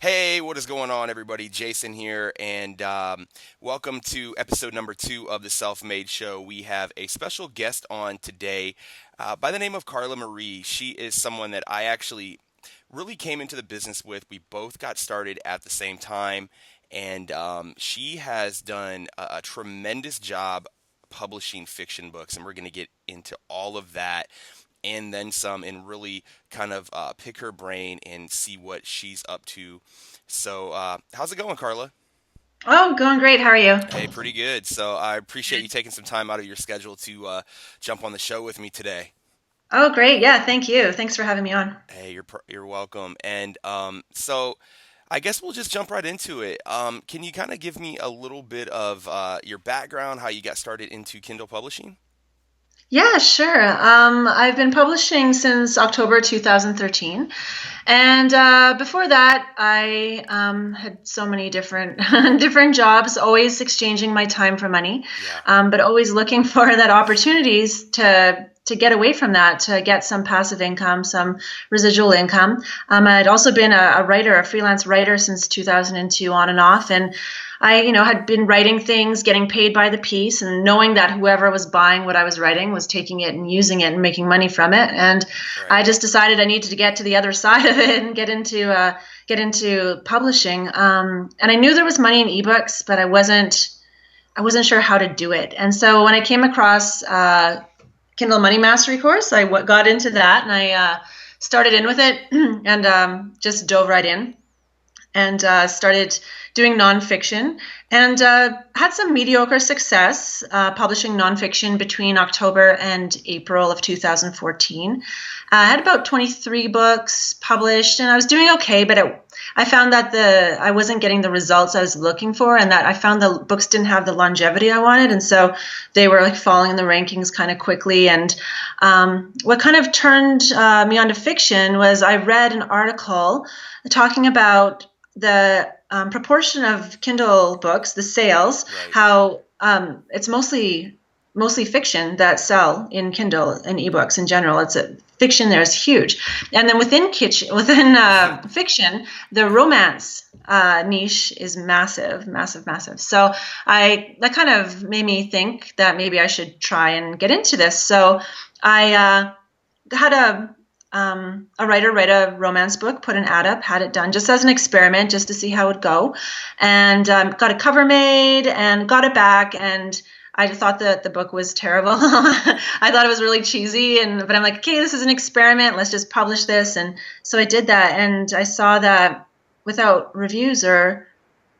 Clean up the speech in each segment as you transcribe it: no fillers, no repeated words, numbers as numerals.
Hey, what is going on, everybody? Jason here, and welcome to episode number 2 of the Self Made Show. We have a special guest on today by the name of Karla Marie. She is someone that I actually really came into the business with. We both got started at the same time, and she has done a tremendous job publishing fiction books, and we're going to get into all of that and then some and really kind of pick her brain and see what she's up to. So, how's it going, Karla? Oh, going great. How are you? Hey, pretty good. So, I appreciate you taking some time out of your schedule to jump on the show with me today. Oh, great. Yeah, thank you. Thanks for having me on. Hey, you're welcome. And so, I guess we'll just jump right into it. Can you kind of give me a little bit of your background, how you got started into Kindle publishing? Yeah, sure. I've been publishing since October 2013. And before that, I had so many different different jobs, always exchanging my time for money, Yeah. but always looking for that opportunities to get away from that, to get some passive income, some residual income. I'd also been a writer, a freelance writer since 2002 on and off, and I had been writing things, getting paid by the piece, and knowing that whoever was buying what I was writing was taking it and using it and making money from it. And Right. I just decided I needed to get to the other side of it and get into publishing. And I knew there was money in ebooks, but I wasn't sure how to do it. And so when I came across Kindle Money Mastery course, got into that and I started in with it and just dove right in and started doing nonfiction and had some mediocre success publishing nonfiction between October and April of 2014. I had about 23 books published and I was doing okay, but I found that I wasn't getting the results I was looking for, and that I found the books didn't have the longevity I wanted, and so they were like falling in the rankings kind of quickly. And what kind of turned me onto fiction was I read an article talking about the proportion of Kindle books, the sales, Right. how it's mostly fiction that sell in Kindle and ebooks in general. It's a fiction there is huge, and then within fiction, the romance niche is massive, massive, massive. So that kind of made me think that maybe I should try and get into this. So I had a writer write a romance book, put an ad up, had it done just as an experiment, just to see how it would go, and got a cover made and got it back. And I thought that the book was terrible. I thought it was really cheesy, but I'm like, okay, this is an experiment. Let's just publish this. And so I did that, and I saw that without reviews or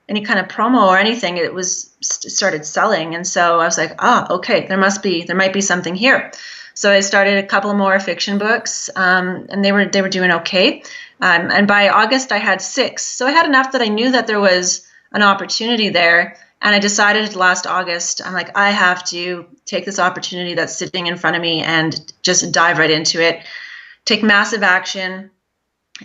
any kind of promo or anything, it started selling. And so I was like, okay, there might be something here. So I started a couple more fiction books, and they were doing okay. And by August, I had 6. So I had enough that I knew that there was an opportunity there. And I decided last August, I'm like, I have to take this opportunity that's sitting in front of me and just dive right into it, take massive action,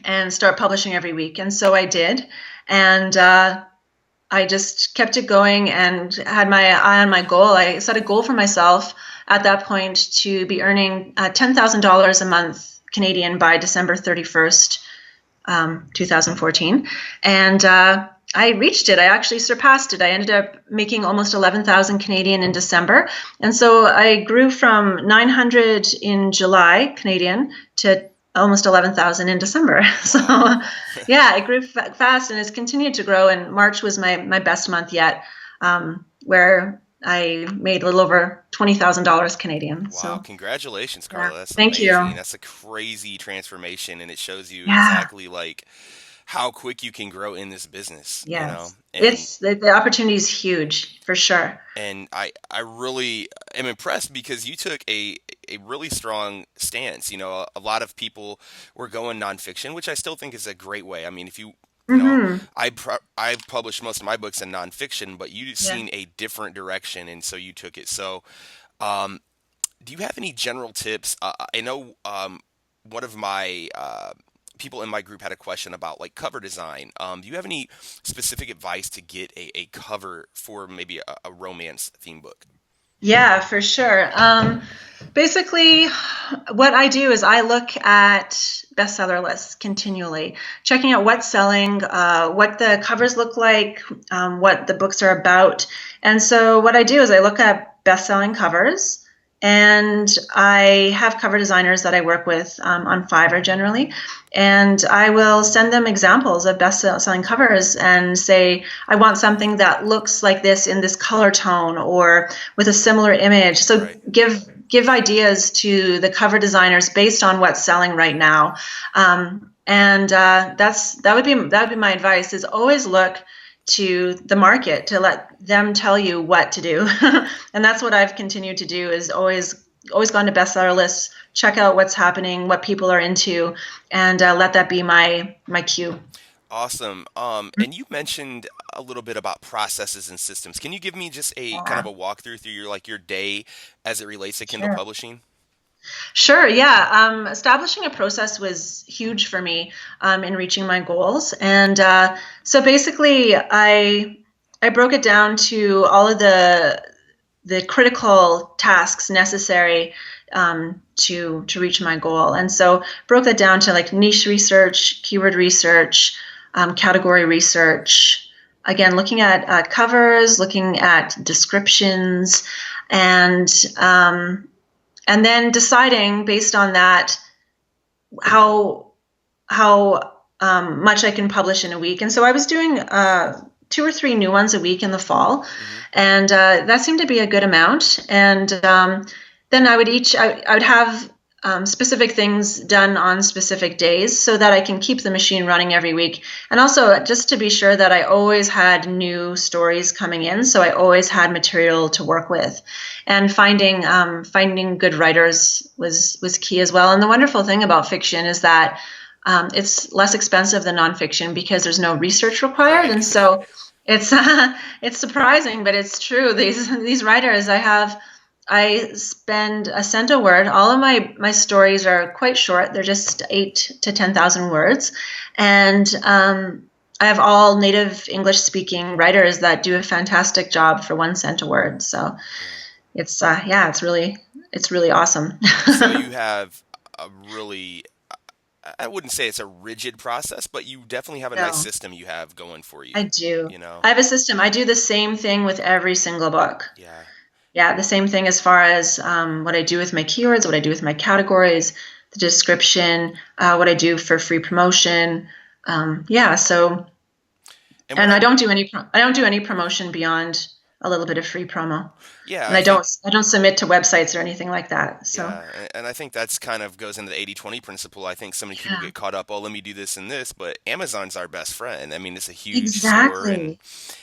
and start publishing every week. And so I did. And I just kept it going and had my eye on my goal. I set a goal for myself at that point to be earning $10,000 a month Canadian by December 31st, 2014. And I reached it. I actually surpassed it. I ended up making almost 11,000 Canadian in December. And so I grew from 900 in July Canadian to almost 11,000 in December. So Wow. yeah, it grew fast and it's continued to grow. And March was my best month yet, where I made a little over $20,000 Canadian. Wow, So congratulations, yeah, Karla. That's thank amazing. you. That's a crazy transformation, and it shows you Yeah. exactly like how quick you can grow in this business, you know? Yes. It's the opportunity is huge for sure. And I really am impressed because you took a really strong stance. You know, a lot of people were going nonfiction, which I still think is a great way. I mean, if you know, Hmm. I've published most of my books in nonfiction, but you've Yeah. seen a different direction, and so you took it. So, um, do you have any general tips? I know one of my people in my group had a question about like cover design. Do you have any specific advice to get a cover for maybe a romance theme book? Yeah, for sure. Basically, what I do is I look at bestseller lists continually, checking out what's selling, what the covers look like, what the books are about. And so, what I do is I look at best-selling covers, and I have cover designers that I work with on Fiverr generally, and I will send them examples of best-selling covers and say, I want something that looks like this in this color tone or with a similar image. So Right. give ideas to the cover designers based on what's selling right now. And that would be my advice: is always look to the market to let them tell you what to do. And that's what I've continued to do: is always gone to bestseller lists, check out what's happening, what people are into, and let that be my cue. Awesome. And you mentioned a little bit about processes and systems. Can you give me just a kind of Yeah, a walkthrough through your day as it relates to Kindle sure. publishing? Sure, yeah. Establishing a process was huge for me in reaching my goals, and so basically, I broke it down to all of the critical tasks necessary to reach my goal, and so broke that down to like niche research, keyword research, category research. Again, looking at covers, looking at descriptions, and um, and then deciding based on that how much I can publish in a week. And so I was doing 2 or 3 new ones a week in the fall, Hmm. and that seemed to be a good amount. And then I would have specific things done on specific days so that I can keep the machine running every week. And also just to be sure that I always had new stories coming in, so I always had material to work with. And finding good writers was key as well. And the wonderful thing about fiction is that it's less expensive than nonfiction because there's no research required, Right. and so it's it's surprising, but it's true. These writers I spend a cent a word. All of my stories are quite short. They're just 8 to 10,000 words, and I have all native English speaking writers that do a fantastic job for 1 cent a word. So Yeah. yeah, it's really awesome. So you have a really, I wouldn't say it's a rigid process, but you definitely have a nice No, system you have going for I you, do. you know? I have a system. I do the same thing with every single book. Yeah. Yeah, the same thing as far as what I do with my keywords, what I do with my categories, the description, what I do for free promotion. Yeah, so And what and I, I don't do any promotion beyond a little bit of free promo, yeah, and I think, I don't submit to websites or anything like that. So yeah, and I think that's kind of goes into the 80/20 principle. I think so many people yeah, get caught up, oh, let me do this and this, but Amazon's our best friend. I mean, it's a huge store and exactly.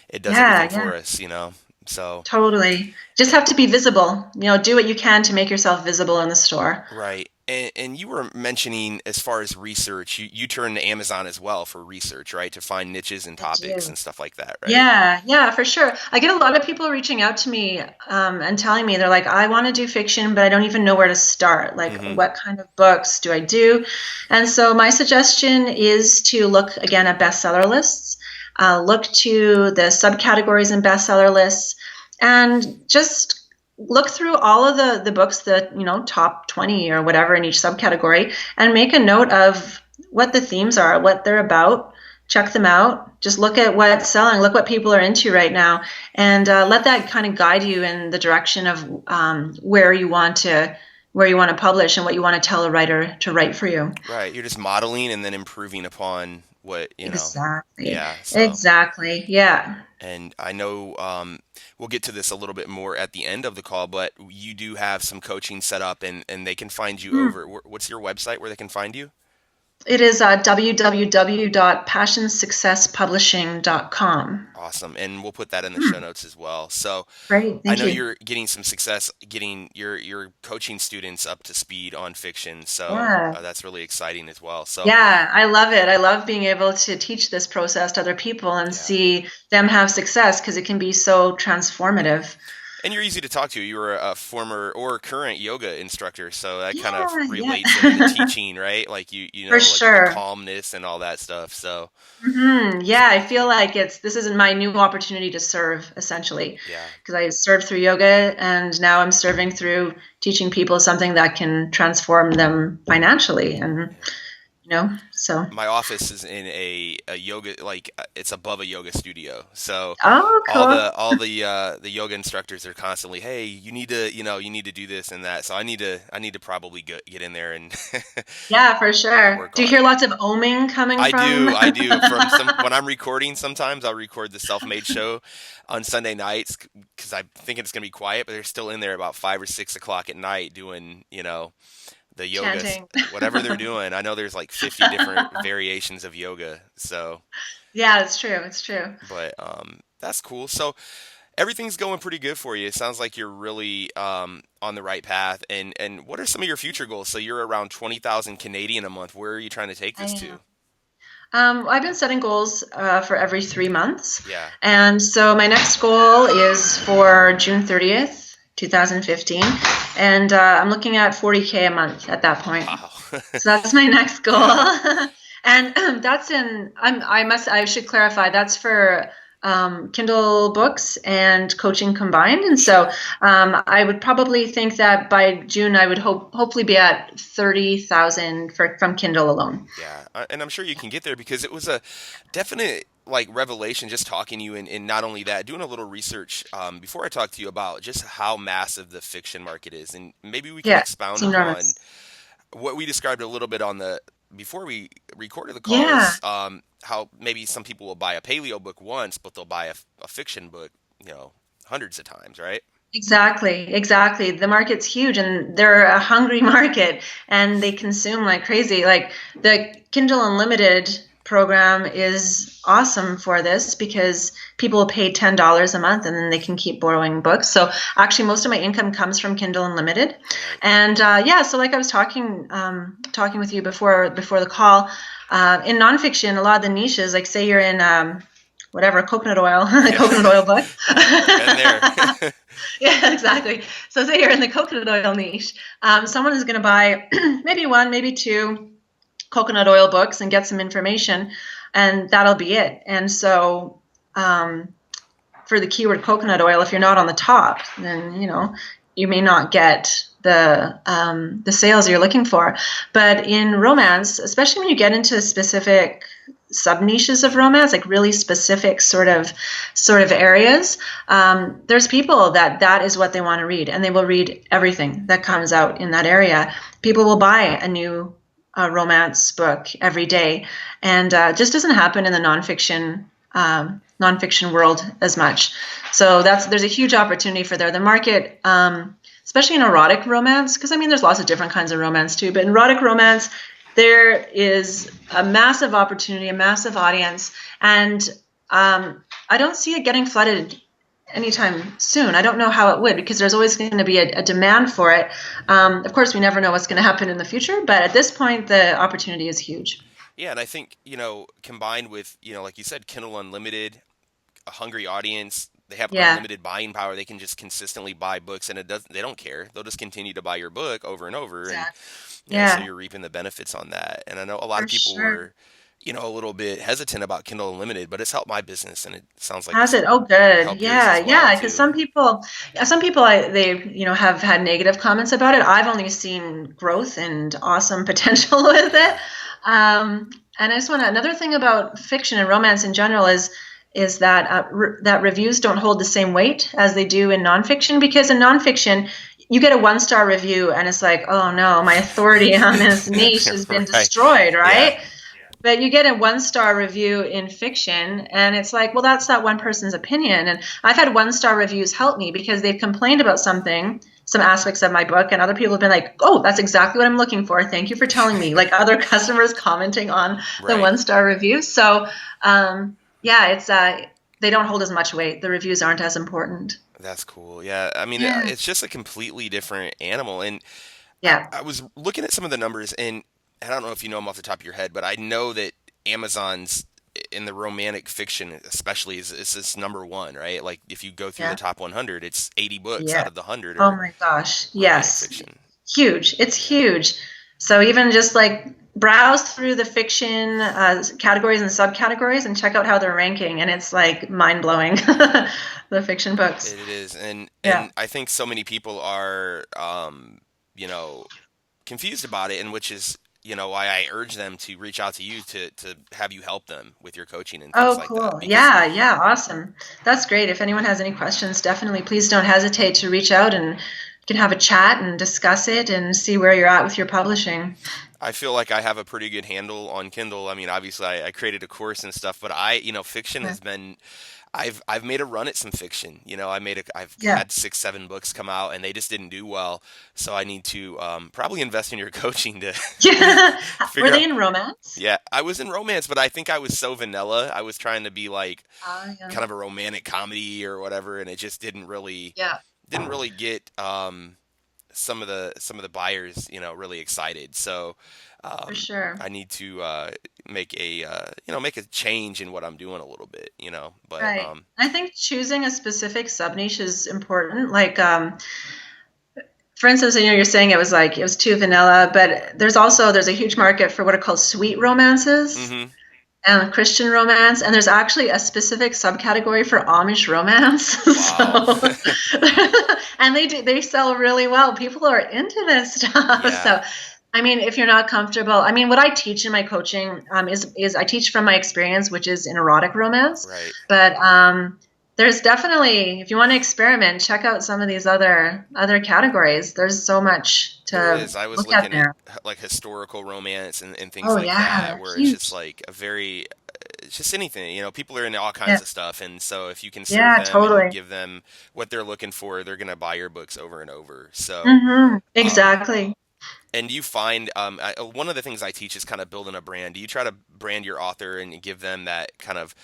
it does Yeah, everything yeah, for us, you know? So, totally. Just have to be visible. Do what you can to make yourself visible in the store. right. And you were mentioning as far as research, you turn to Amazon as well for research, right? To find niches and I topics do. and stuff like that, right? Yeah, yeah, for sure. I get a lot of people reaching out to me and telling me they're like, I want to do fiction, but I don't even know where to start. Like, Hmm. what kind of books do I do? And so my suggestion is to look again at bestseller lists, look to the subcategories in bestseller lists, and just look through all of the books, the top 20 or whatever in each subcategory, and make a note of what the themes are, what they're about. Check them out. Just look at what's selling, look what people are into right now, and let that kind of guide you in the direction of where you want to publish and what you want to tell a writer to write for you. Right. You're just modeling and then improving upon what, you know. Exactly. Yeah. So, Exactly. Yeah. and I know we'll get to this a little bit more at the end of the call, but you do have some coaching set up and they can find you Hmm. over. What's your website where they can find you? It is www.passionsuccesspublishing.com. Awesome. And we'll put that in the show Hmm. notes as well. So Great. I Thank know you. you're getting some success getting your coaching students up to speed on fiction. So Yeah. that's really exciting as well. So Yeah, I love it. I love being able to teach this process to other people and yeah. see them have success because it can be so transformative. And you're easy to talk to. You were a former or current yoga instructor, so that kind of Yeah, relates into the yeah. teaching, right? Like you For know, like the sure. calmness and all that stuff. So, Yeah, I feel like this is my new opportunity to serve essentially, yeah. because I served through yoga and now I'm serving through teaching people something that can transform them financially and Yeah. so My office is in a yoga, like it's above a yoga studio. So oh cool. the yoga instructors are constantly, hey, you need to, you need to do this and that. So I need to probably get in there and Yeah, for sure. work Do you on. hear lots of oming coming I from? do, I do. From some when I'm recording, sometimes I'll record the self-made show on Sunday nights because I'm thinking it's gonna be quiet, but they're still in there about 5 or 6 o'clock at night doing, the yoga, Chanting. whatever they're doing. I know there's like 50 different variations of yoga, so Yeah, it's true. It's true. but that's cool. So everything's going pretty good for you. It sounds like you're really on the right path. And what are some of your future goals? So you're around 20,000 Canadian a month. Where are you trying to take I this to? am. I've been setting goals for every 3 months. Yeah. And so my next goal is for June 30th, 2015. And I'm looking at 40K a month at that point. Wow. So that's my next goal. Yeah. And I should clarify, that's for Kindle books and coaching combined. And so Sure. I would probably think that by June, I would hopefully be at 30,000 from Kindle alone. Yeah. And I'm sure you can get there because it was a definite like revelation just talking to you and not only that, doing a little research before I talk to you about just how massive the fiction market is. And maybe we can Yeah, it's expound upon enormous. what we described a little bit on the before we recorded the call Yeah, is how maybe some people will buy a paleo book once, but they'll buy a fiction book, hundreds of times, right? exactly, exactly. The market's huge and they're a hungry market and they consume like crazy. Like the Kindle Unlimited program is awesome for this because people pay $10 a month and then they can keep borrowing books. So actually most of my income comes from Kindle Unlimited. Right. And yeah, so like I was talking with you before the call, in nonfiction, a lot of the niches, like say you're in whatever coconut oil, Yeah. coconut oil book. Been there. Yeah, exactly. So say you're in the coconut oil niche. Someone is going to buy maybe one, maybe two coconut oil books and get some information, and that'll be it. And so for the keyword coconut oil, if you're not on the top, then you may not get the sales you're looking for. But in romance, especially when you get into specific sub niches of romance, like really specific sort of areas, there's people that is what they want to read, and they will read everything that comes out in that area. People will buy a new romance book every day, and just doesn't happen in the nonfiction world as much. So there's a huge opportunity for there. The market, especially in erotic romance, because I mean there's lots of different kinds of romance too, but in erotic romance there is a massive opportunity, a massive audience, and I don't see it getting flooded anytime soon. I don't know how it would because there's always going to be a demand for it. Of course, we never know what's going to happen in the future, but at this point, the opportunity is huge. Yeah, and I think, combined with, like you said, Kindle Unlimited, a hungry audience, they have Yeah, unlimited buying power. They can just consistently buy books and they don't care. They'll just continue to buy your book over and over and exactly. so Yeah, you're reaping the benefits on that. And I know a lot for of people sure. were, a little bit hesitant about Kindle Unlimited, but it's helped my business and it sounds like Has it's it? Oh, good. helped yours Yeah, as well yeah. Because too. some people, they have had negative comments about it. I've only seen growth and awesome potential with it. Yeah. And I just want to, another thing about fiction and romance in general is that that reviews don't hold the same weight as they do in nonfiction. Because in nonfiction, you get a one-star review and it's like, oh no, my authority on this niche has been Right. destroyed, Yeah. right? But you get a one-star review in fiction, and it's like, well, that's that one person's opinion. And I've had one-star reviews help me because they've complained about something, some aspects of my book, and other people have been like, oh, that's exactly what I'm looking for. Thank you for telling me. Like other customers commenting on the Right. one-star review. So, yeah, it's they don't hold as much weight. The reviews aren't as important. That's cool. Yeah. I mean, Yeah. it's just a completely different animal. And Yeah. I was looking at some of the numbers, and I don't know if you know them off the top of your head, but I know that Amazon's in the romantic fiction especially is this number one, right? Like if you go through the Yeah. top 100, it's 80 books out Yeah. of the 100 Oh are my gosh. romantic Yes. fiction. Huge. It's Yeah. huge. So even just like browse through the fiction categories and subcategories and check out how they're ranking, and it's like mind blowing. The fiction books. It is, Yeah. and I think so many people are, you know, confused about it, and which is, why I urge them to reach out to you to have you help them with your coaching and things Oh, like that. cool. Because Yeah, yeah, awesome. That's great. If anyone has any questions, definitely please don't hesitate to reach out, and you can have a chat and discuss it and see where you're at with your publishing. I feel like I have a pretty good handle on Kindle. I mean, obviously, I created a course and stuff, but fiction Yeah. has been. I've made a run at some fiction. I've Yeah. had 6, 7 books come out, and they just didn't do well. So I need to probably invest in your coaching to Yeah. Were figure they out. in romance? Yeah, I was in romance, but I think I was so vanilla. I was trying to be like Yeah. kind of a romantic comedy or whatever, and it just Yeah, didn't really get some of the buyers, really excited. So for um, sure. I need to make a change in what I'm doing a little bit, But Right. I think choosing a specific sub niche is important. Like, for instance, you're saying it was too vanilla, but there's a huge market for what are called sweet romances hmm and Christian romance, and there's actually a specific subcategory for Amish romance. wow, And they sell really well. People are into this stuff. yeah, So, I mean, if you're not comfortable, I mean, what I teach in my coaching is I teach from my experience, which is in erotic romance, right. but there's definitely, if you want to experiment, check out some of these other categories. There's so much There to is. I was look at looking at there. like historical romance and things Oh like yeah, that, they're where it's just huge. like it's just anything. People are into all kinds Yeah, of stuff, and so if you can serve yeah, them and totally. give them what they're looking for, they're gonna buy your books over and over. So, um, Exactly. and you find one of the things I teach is kind of building a brand. Do you try to brand your author and give them that kind of,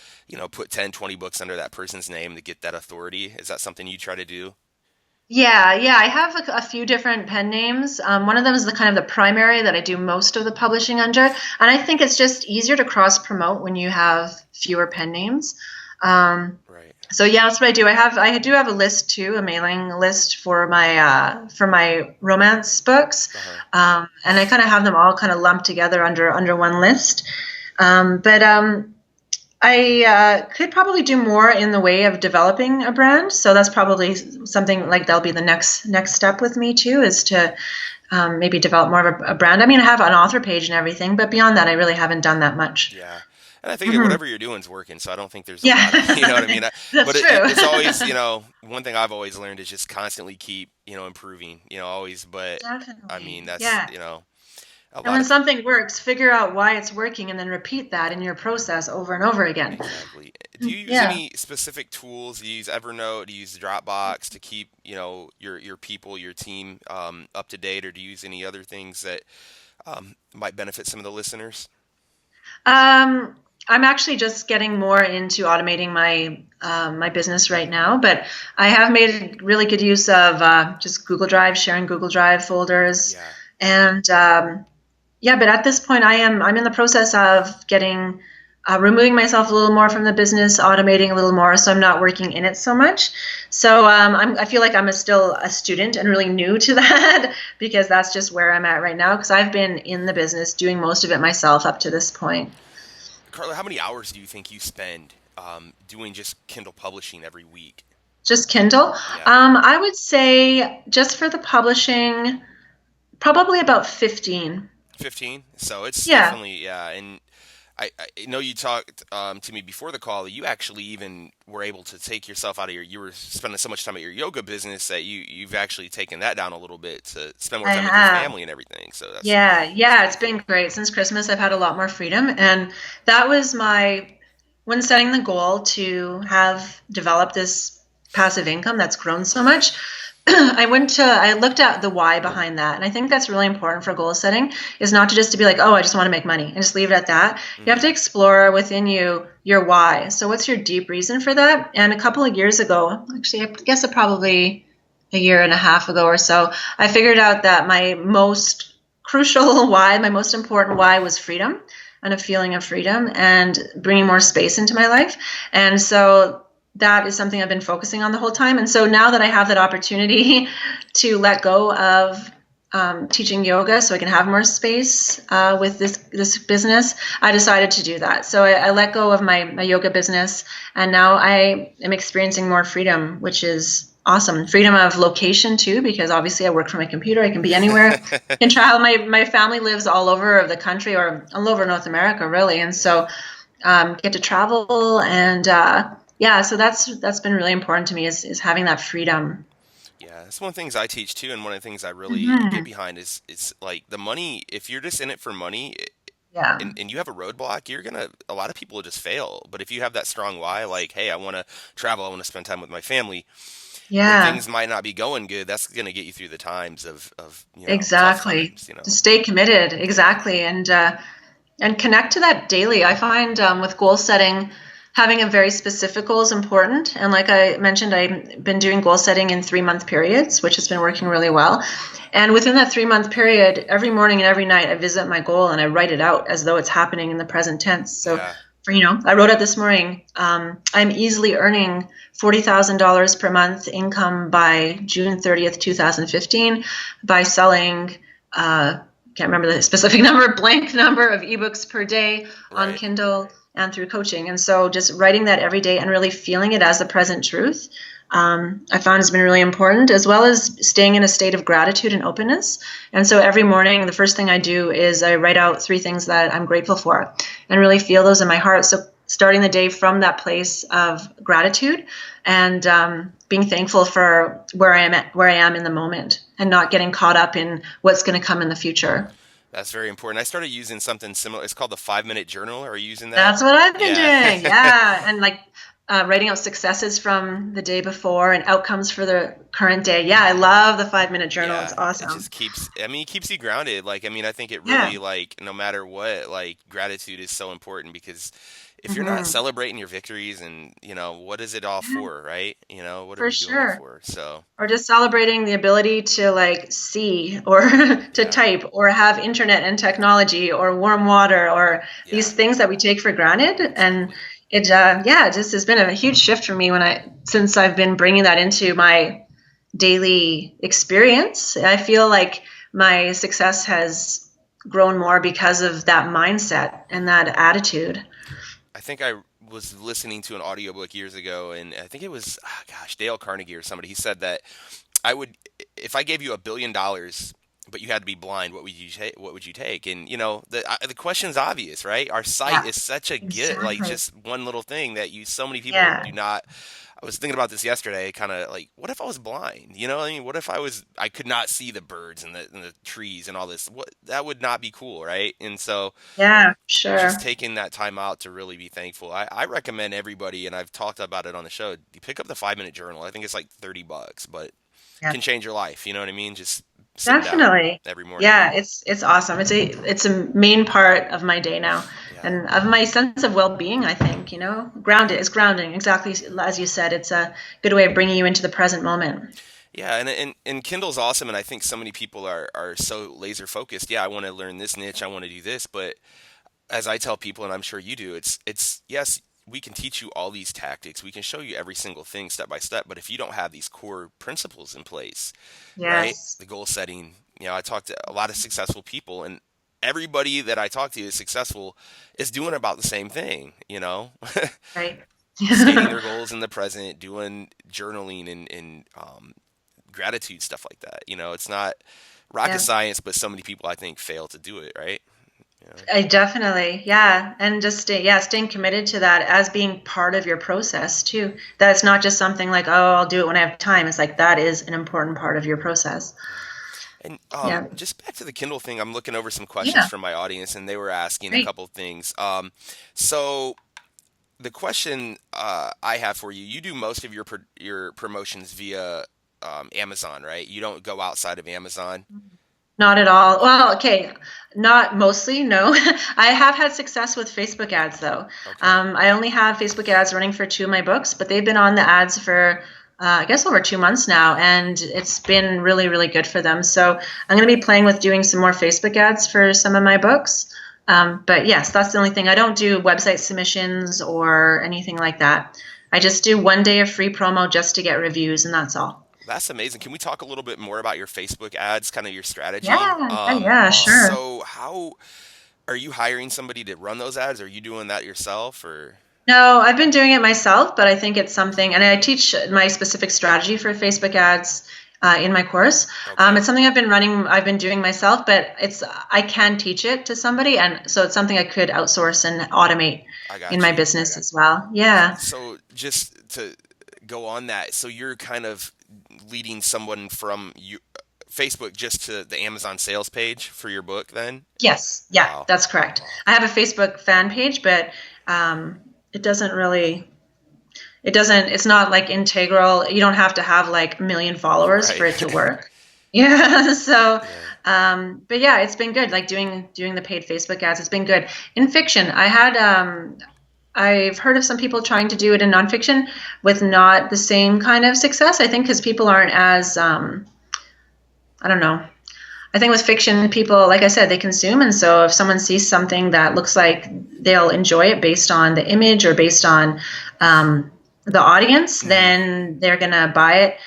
put 10, 20 books under that person's name to get that authority? Is that something you try to do? Yeah, yeah. I have a few different pen names. One of them is the kind of the primary that I do most of the publishing under, and I think it's just easier to cross promote when you have fewer pen names. Um, Right. so yeah, that's what I do. I do have a list too, a mailing list for my romance books, Uh-huh. and I kind of have them all kind of lumped together under one list. But I could probably do more in the way of developing a brand. So that's probably something like that'll be the next step with me too, is to maybe develop more of a brand. I mean, I have an author page and everything, but beyond that, I really haven't done that much. Yeah. And I think that Hmm. whatever you're doing is working, so I don't think there's a lot of, you know what I Yeah, mean? But that's true. it's always, one thing I've always learned is just constantly keep, improving, always. But I mean, Definitely. that's, Yeah. a And lot when of something works, figure out why it's working and then repeat that in your process over and over again. exactly. Do you use Yeah. any specific tools? Do you use Evernote? Do you use Dropbox to keep, your people, your team, up to date, or do you use any other things that might benefit some of the listeners? Um, I'm actually just getting more into automating my business right now, but I have made really good use of just Google Drive, sharing Google Drive folders, Yeah. and yeah. But at this point, I'm in the process of getting removing myself a little more from the business, automating a little more, so I'm not working in it so much. So I feel like I'm still a student and really new to that because that's just where I'm at right now. Because I've been in the business doing most of it myself up to this point. Carla, how many hours do you think you spend doing just Kindle publishing every week? Just Kindle. Yeah. I would say just for the publishing, probably about 15. 15. So it's Yeah, definitely, yeah. And I know you talked to me before the call that you actually even were able to take yourself out of you were spending so much time at your yoga business that you've actually taken that down a little bit to spend more I time with your have. family and everything. So Yeah, that's yeah, pretty it's been cool. great. Since Christmas, I've had a lot more freedom. And that was when setting the goal to have developed this passive income that's grown so much. I looked at the why behind that. And I think that's really important for goal setting is not to just to be like, oh, I just want to make money and just leave it at that. You have hmm to explore within you your why. So what's your deep reason for that? And a couple of years ago, actually, I guess it probably a year and a half ago or so, I figured out that my most crucial why, my most important why was freedom. and a feeling of freedom and bringing more space into my life. And so that is something I've been focusing on the whole time. And so now that I have that opportunity to let go of teaching yoga so I can have more space with this business, I decided to do that. So I let go of my yoga business, and now I am experiencing more freedom, which is awesome. Freedom of location too, because obviously I work from my computer. I can be anywhere. I can travel. My family lives all over the country, or all over North America, really, and so get to travel. And yeah, so that's been really important to me, is having that freedom. Yeah, that's one of the things I teach too, and one of the things I really get Hmm. behind is like the money. If you're just in it for money, Yeah, and you have a roadblock, a lot of people will just fail. But if you have that strong why, like, hey, I want to travel, I want to spend time with my family, when yeah. things might not be going good, that's going to get you through the times of tough Exactly. times, To stay committed. Yeah. Exactly. And connect to that daily. I find with goal setting, having a very specific goal is important. And like I mentioned, I've been doing goal setting in 3-month periods, which has been working really well. And within that 3-month period, every morning and every night, I visit my goal and I write it out as though it's happening in the present tense. So, Yeah. I wrote out this morning, I'm easily earning $40,000 per month income by June 30th, 2015 by selling can't remember the specific number, blank number of ebooks per day on Right. Kindle and through coaching. And so just writing that every day and really feeling it as the present truth, I found has been really important, as well as staying in a state of gratitude and openness. And so every morning, the first thing I do is I write out 3 things that I'm grateful for and really feel those in my heart. So starting the day from that place of gratitude and being thankful for where I am in the moment, and not getting caught up in what's going to come in the future. That's very important. I started using something similar. It's called the 5 minute journal. Are you using that? That's what I've been Yeah. doing. Yeah. And like writing out successes from the day before and outcomes for the current day. Yeah. I love the 5-minute journal. It's Yeah, it awesome. just keeps, I mean, it keeps you grounded. Like, I mean, I think it Yeah. really, like, no matter what, like, gratitude is so important because if you're not Hmm. celebrating your victories and, what is it all Yeah, for, right? What are for we doing it sure. for? So, Or just celebrating the ability to like see, or to yeah, type, or have internet and technology, or warm water, or yeah, these things that we take for granted. And exactly. it yeah, it just has been a huge shift for me since I've been bringing that into my daily experience. I feel like my success has grown more because of that mindset and that attitude. I think I was listening to an audiobook years ago, and I think it was, gosh, Dale Carnegie or somebody. He said that I would, if I gave you $1 billion, but you had to be blind, what would you take? What would you take? And the question's obvious, right? Our sight Yeah, is such a gift, like exactly. just one little thing that so many people Yeah, do not. I was thinking about this yesterday, kind of like, what if I was blind? I mean, what if I could not see the birds and the trees and all this? What that would not be cool, right? And so yeah, just sure. taking that time out to really be thankful. I recommend everybody, and I've talked about it on the show. You pick up the 5 minute journal. I think it's like $30, but Yeah. can change your life. You know what I mean? Just sitting down Definitely. every morning Yeah, and it's awesome. It's a main part of my day now, yeah, and of my sense of well-being, I think, grounded. It's grounding, exactly as you said. It's a good way of bringing you into the present moment. yeah. And Kindle's awesome, and I think so many people are so laser focused. Yeah, I want to learn this niche. I want to do this, but as I tell people, and I'm sure you do, it's yes. We can teach you all these tactics. We can show you every single thing step by step. But if you don't have these core principles in place, right? Yes. The goal setting. I talk to a lot of successful people, and everybody that I talk to is successful is doing about the same thing. Right. Stating their goals in the present, doing journaling and gratitude stuff like that. It's not rocket Yeah. science, but so many people I think fail to do it, right? I definitely, Yeah. yeah, and just staying committed to that as being part of your process too. That it's not just something like, oh, I'll do it when I have time. It's like that is an important part of your process. Yeah. And Yeah. just back to the Kindle thing, I'm looking over some questions Yeah. from my audience, and they were asking a Great. couple things. So the question I have for you: you do most of your promotions via Amazon, right? You don't go outside of Amazon. Not at all. Okay. Well, okay, not mostly, no. I have had success with Facebook ads, though. Okay. I only have Facebook ads running for 2 of my books, but they've been on the ads for, I guess, over 2 months now, and it's been really, really good for them. So I'm going to be playing with doing some more Facebook ads for some of my books. But yes, that's the only thing. I don't do website submissions or anything like that. I just do 1 day of free promo just to get reviews, and that's all. That's amazing. Can we talk a little bit more about your Facebook ads, kind of your strategy? Yeah, yeah, yeah, sure. So how are you hiring somebody to run those ads? Are you doing that yourself or? No, I've been doing it myself, but I think it's something, and I teach my specific strategy for Facebook ads in my course. Okay, It's something I've been doing myself, but I can teach it to somebody, and so it's something I could outsource and automate I in got my you. business as well. Yeah. So just to go on that, so you're kind of leading someone from Facebook just to the Amazon sales page for your book then? Yes. Yeah, Wow. that's correct. I have a Facebook fan page, but um, it doesn't really. It's not like integral. You don't have to have like a million followers for Right. it to work. Yeah. So, Yeah. but yeah, it's been good. Like doing the paid Facebook ads, it's been good. In fiction, I've heard of some people trying to do it in nonfiction with not the same kind of success. I think because people aren't as, I don't know. I think with fiction, people, like I said, they consume. And so if someone sees something that looks like they'll enjoy it based on the image or based on the audience, Hmm. then they're going to buy it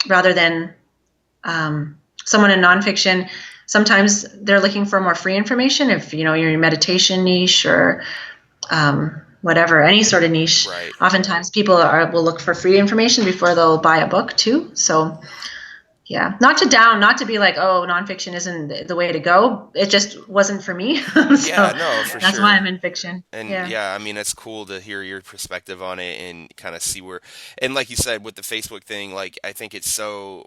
rather than someone in nonfiction. Sometimes they're looking for more free information. If you know you're in meditation niche or whatever, any sort of niche, Right. oftentimes people will look for free information before they'll buy a book too. So yeah, not to be like, oh, nonfiction isn't the way to go. It just wasn't for me. Yeah, So no, for that's why sure. I'm in fiction. And Yeah. yeah, I mean, it's cool to hear your perspective on it and kind of see where, and like you said, with the Facebook thing, like I think it's so,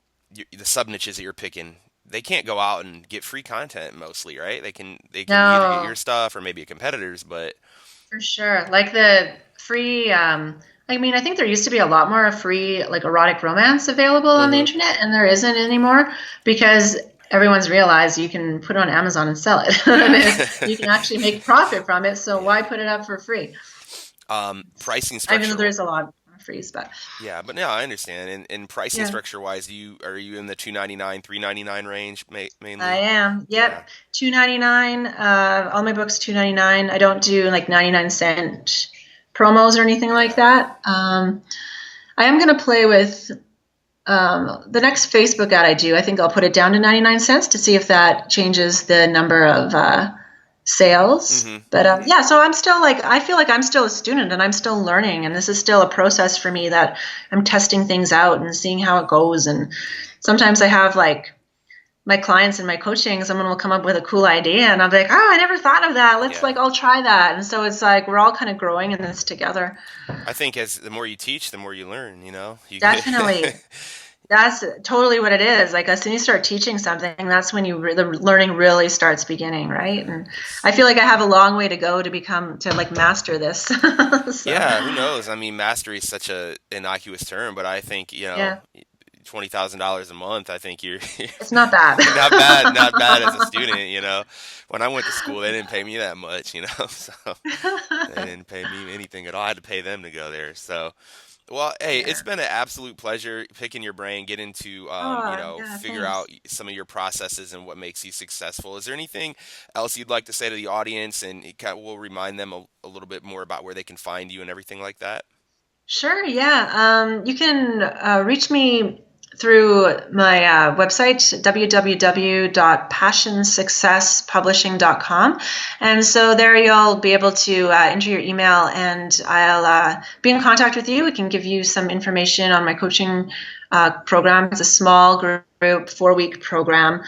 the sub niches that you're picking, they can't go out and get free content mostly, right? They can either get your No, stuff or maybe a competitor's, but for sure. Like the free, I mean, I think there used to be a lot more free, like erotic romance available on the hmm. internet, and there isn't anymore because everyone's realized you can put it on Amazon and sell it. And Yeah. you can actually make profit from it. So why Yeah. put it up for free? Pricing Even though structure. there's a lot of frees, but Yeah, but no, I understand. And pricing yeah. structure wise, are you in the 299, 399 range I mainly? am. Yeah. Yep. 2.99. All my books 2.99. I don't do like 99-cent promos or anything like Yeah. that. I am gonna play with the next Facebook ad I do. I think I'll put it down to 99 cents to see if that changes the number of sales. Hmm. But yeah, so I'm still like I feel like I'm still a student and I'm still learning, and this is still a process for me that I'm testing things out and seeing how it goes. And sometimes I have like my clients in my coaching, someone will come up with a cool idea and I'll be like, oh, I never thought of that. Let's Yeah. like, I'll try that. And so it's like, we're all kind of growing in this together. I think as the more you teach, the more you learn, you know? You get Definitely. That's totally what it is. Like as soon as you start teaching something, that's when the learning really starts beginning, right? yeah, And it's I feel like I have a long way to go to like master this. So yeah, who knows? I mean, mastery is such a innocuous term, but I think, yeah, $20,000 a month, I think you're it's not bad. not bad, not bad as a student, you know. When I went to school, they didn't pay me that much, you know. So they didn't pay me anything at all. I had to pay them to go there. So well, hey, it's Yeah. been an absolute pleasure picking your brain, getting to, Oh, yeah, figure out thanks. some of your processes and what makes you successful. Is there anything else you'd like to say to the audience, and we'll remind them a little bit more about where they can find you and everything like that? Sure, yeah. You can reach me through my website, www.passionsuccesspublishing.com. And so there you'll be able to enter your email and I'll be in contact with you. We can give you some information on my coaching program. It's a small group, 4-week program.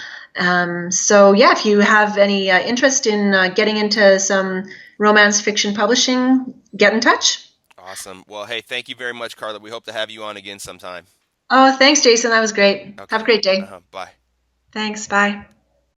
So, yeah, if you have any interest in getting into some romance fiction publishing, get in touch. Awesome. Well, hey, thank you very much, Carla. We hope to have you on again sometime. Oh, thanks, Jason. That was great. Have a Okay. great day. Bye. Thanks. Bye.